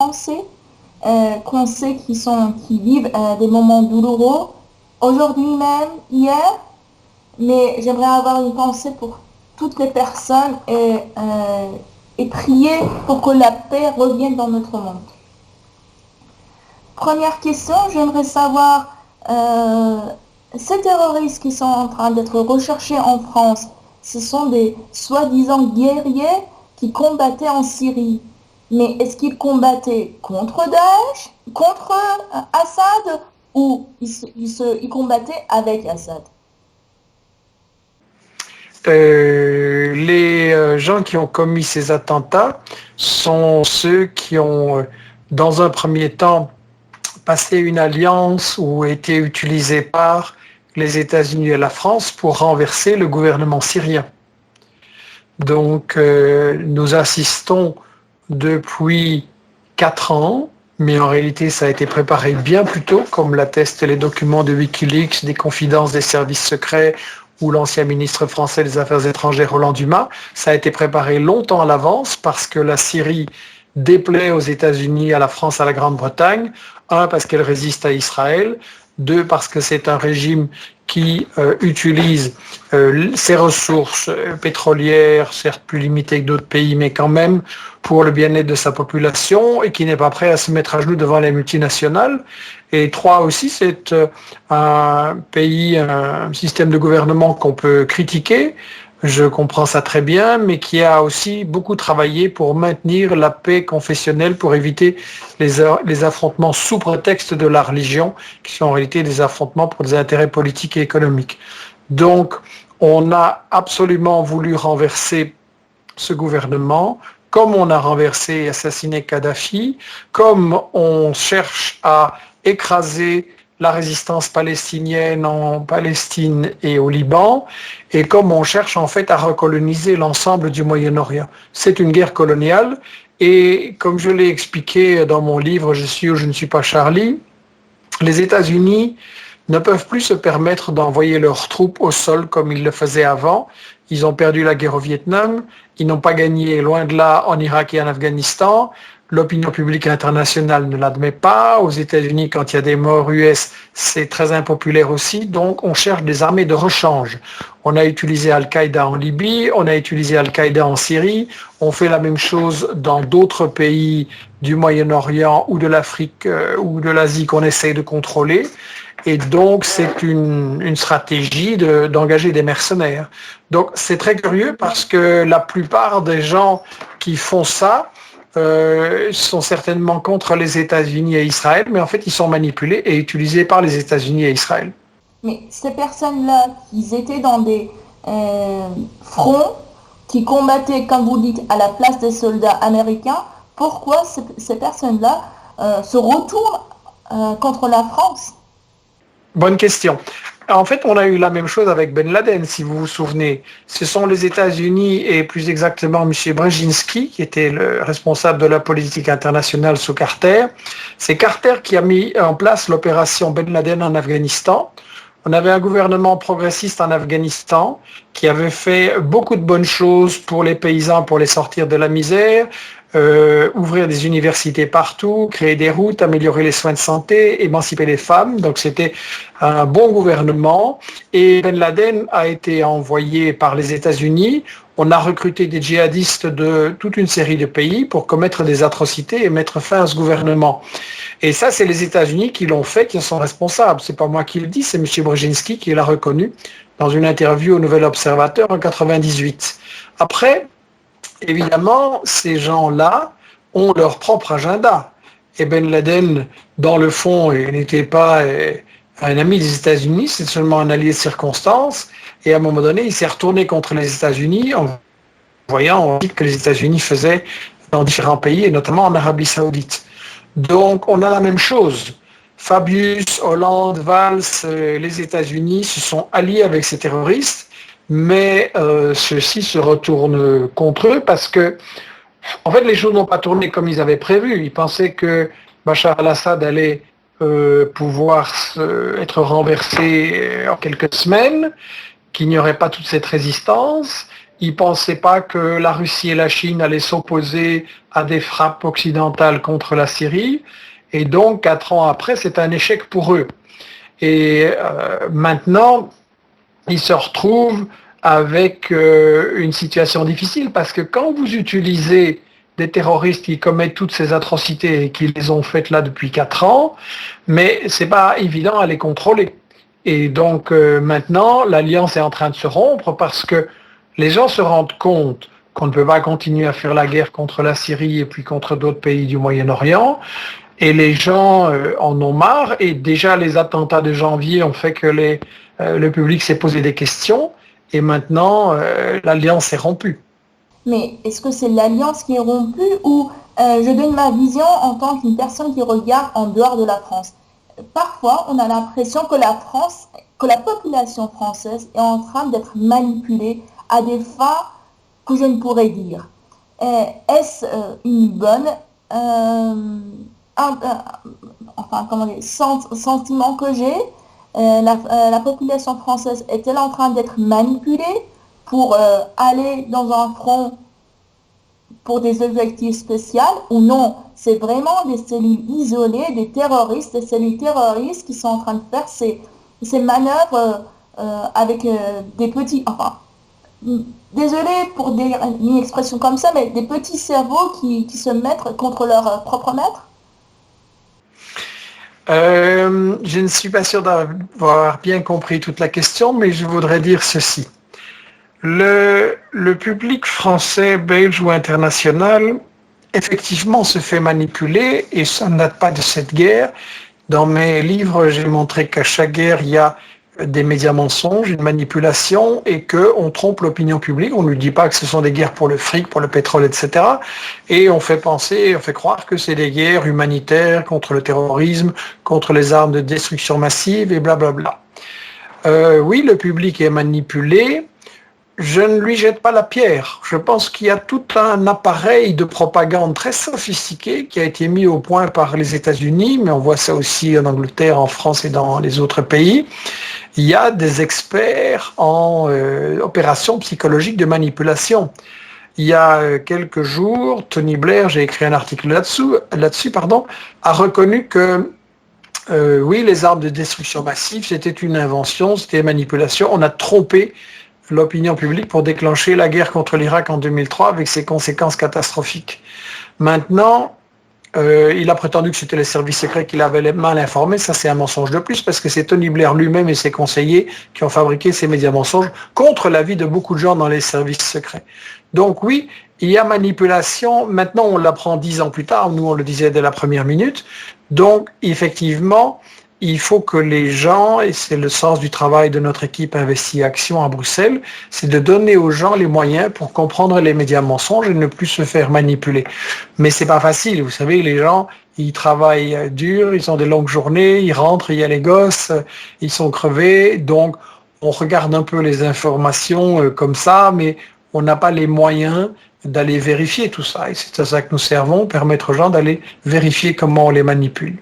Français qu'on sait qui vivent des moments douloureux aujourd'hui même, hier, mais j'aimerais avoir une pensée pour toutes les personnes et prier pour que la paix revienne dans notre monde. Première question, j'aimerais savoir, ces terroristes qui sont en train d'être recherchés en France, ce sont des soi-disant guerriers qui combattaient en Syrie. Mais est-ce qu'ils combattaient contre Daesh, contre Assad, ou ils combattaient avec Assad? Les gens qui ont commis ces attentats sont ceux qui ont, dans un premier temps, passé une alliance ou été utilisés par les États-Unis et la France pour renverser le gouvernement syrien. Donc, nous assistons depuis 4 ans, mais en réalité, ça a été préparé bien plus tôt, comme l'attestent les documents de Wikileaks, des confidences des services secrets ou l'ancien ministre français des Affaires étrangères Roland Dumas. Ça a été préparé longtemps à l'avance parce que la Syrie déplaît aux États-Unis, à la France, à la Grande-Bretagne. Un, parce qu'elle résiste à Israël. Deux, parce que c'est un régime qui utilise ses ressources pétrolières, certes plus limitées que d'autres pays, mais quand même pour le bien-être de sa population et qui n'est pas prêt à se mettre à genoux devant les multinationales. Et trois aussi, c'est un pays, un système de gouvernement qu'on peut critiquer, je comprends ça très bien, mais qui a aussi beaucoup travaillé pour maintenir la paix confessionnelle, pour éviter les affrontements sous prétexte de la religion, qui sont en réalité des affrontements pour des intérêts politiques et économiques. Donc, on a absolument voulu renverser ce gouvernement, comme on a renversé et assassiné Kadhafi, comme on cherche à écraser la résistance palestinienne en Palestine et au Liban, et comme on cherche en fait à recoloniser l'ensemble du Moyen-Orient. C'est une guerre coloniale, et comme je l'ai expliqué dans mon livre « Je suis ou je ne suis pas Charlie », les États-Unis ne peuvent plus se permettre d'envoyer leurs troupes au sol comme ils le faisaient avant. Ils ont perdu la guerre au Vietnam, ils n'ont pas gagné loin de là en Irak et en Afghanistan. L'opinion publique internationale ne l'admet pas. Aux États-Unis, quand il y a des morts US, c'est très impopulaire aussi. Donc, on cherche des armées de rechange. On a utilisé Al-Qaïda en Libye, on a utilisé Al-Qaïda en Syrie. On fait la même chose dans d'autres pays du Moyen-Orient ou de l'Afrique ou de l'Asie qu'on essaye de contrôler. Et donc, c'est une stratégie d'engager des mercenaires. Donc, c'est très curieux parce que la plupart des gens qui font ça sont certainement contre les États-Unis et Israël, mais en fait, ils sont manipulés et utilisés par les États-Unis et Israël. Mais ces personnes-là, ils étaient dans des fronts qui combattaient, comme vous dites, à la place des soldats américains. Pourquoi ces personnes-là se retournent contre la France? Bonne question. En fait, on a eu la même chose avec Ben Laden, si vous vous souvenez. Ce sont les États-Unis et plus exactement M. Brzezinski, qui était le responsable de la politique internationale sous Carter. C'est Carter qui a mis en place l'opération Ben Laden en Afghanistan. On avait un gouvernement progressiste en Afghanistan qui avait fait beaucoup de bonnes choses pour les paysans, pour les sortir de la misère, ouvrir des universités partout, créer des routes, améliorer les soins de santé, émanciper les femmes. Donc c'était un bon gouvernement. Et Ben Laden a été envoyé par les États-Unis. On a recruté des djihadistes de toute une série de pays pour commettre des atrocités et mettre fin à ce gouvernement. Et ça, c'est les États-Unis qui l'ont fait, qui en sont responsables. C'est pas moi qui le dis, c'est M. Brzezinski qui l'a reconnu dans une interview au Nouvel Observateur en 1998. Après, évidemment, ces gens-là ont leur propre agenda. Et Ben Laden, dans le fond, n'était pas un ami des États-Unis, c'est seulement un allié de circonstance. Et à un moment donné, il s'est retourné contre les États-Unis en voyant que les États-Unis faisaient dans différents pays, et notamment en Arabie Saoudite. Donc, on a la même chose. Fabius, Hollande, Valls, les États-Unis se sont alliés avec ces terroristes, mais ceux-ci se retournent contre eux parce que, en fait, les choses n'ont pas tourné comme ils avaient prévu. Ils pensaient que Bachar al-Assad allait pouvoir être renversé en quelques semaines, qu'il n'y aurait pas toute cette résistance. Ils ne pensaient pas que la Russie et la Chine allaient s'opposer à des frappes occidentales contre la Syrie. Et donc, 4 ans après, c'est un échec pour eux. Et maintenant, ils se retrouvent avec une situation difficile parce que quand vous utilisez des terroristes qui commettent toutes ces atrocités et qui les ont faites là depuis 4 ans, mais c'est pas évident à les contrôler. Et donc maintenant, l'alliance est en train de se rompre parce que les gens se rendent compte qu'on ne peut pas continuer à faire la guerre contre la Syrie et puis contre d'autres pays du Moyen-Orient. Et les gens en ont marre. Et déjà, les attentats de janvier ont fait que le public s'est posé des questions. Et maintenant, l'alliance est rompue. Mais est-ce que c'est l'alliance qui est rompue ou je donne ma vision en tant qu'une personne qui regarde en dehors de la France? Parfois, on a l'impression que la France, que la population française est en train d'être manipulée à des fins que je ne pourrais dire. Est-ce une bonne sentiment que j'ai? La population française est-elle en train d'être manipulée pour aller dans un front pour des objectifs spéciaux ou non? C'est vraiment des cellules isolées, des terroristes, des cellules terroristes qui sont en train de faire ces manœuvres avec des petits, désolé pour une expression comme ça, mais des petits cerveaux qui se mettent contre leur propre maître. Je ne suis pas sûr d'avoir bien compris toute la question, mais je voudrais dire ceci. Le public français, belge ou international, effectivement se fait manipuler et ça ne date pas de cette guerre. Dans mes livres, j'ai montré qu'à chaque guerre, il y a des médias mensonges, une manipulation et qu'on trompe l'opinion publique. On ne lui dit pas que ce sont des guerres pour le fric, pour le pétrole, etc. Et on fait croire que c'est des guerres humanitaires contre le terrorisme, contre les armes de destruction massive et blablabla. Oui, le public est manipulé. Je ne lui jette pas la pierre. Je pense qu'il y a tout un appareil de propagande très sophistiqué qui a été mis au point par les États-Unis, mais on voit ça aussi en Angleterre, en France et dans les autres pays. Il y a des experts en opérations psychologiques de manipulation. Il y a quelques jours, Tony Blair, j'ai écrit un article là-dessus, a reconnu que oui, les armes de destruction massive, c'était une invention, c'était une manipulation. On a trompé l'opinion publique pour déclencher la guerre contre l'Irak en 2003 avec ses conséquences catastrophiques. Maintenant, il a prétendu que c'était les services secrets qui l'avaient mal informé. Ça, c'est un mensonge de plus parce que c'est Tony Blair lui-même et ses conseillers qui ont fabriqué ces médias mensonges contre l'avis de beaucoup de gens dans les services secrets. Donc oui, il y a manipulation. Maintenant, on l'apprend 10 ans plus tard. Nous, on le disait dès la première minute. Donc, effectivement, il faut que les gens, et c'est le sens du travail de notre équipe Investi Action à Bruxelles, c'est de donner aux gens les moyens pour comprendre les médias mensonges et ne plus se faire manipuler. Mais c'est pas facile, vous savez, les gens, ils travaillent dur, ils ont des longues journées, ils rentrent, il y a les gosses, ils sont crevés, donc on regarde un peu les informations comme ça, mais on n'a pas les moyens d'aller vérifier tout ça. Et c'est à ça que nous servons, permettre aux gens d'aller vérifier comment on les manipule.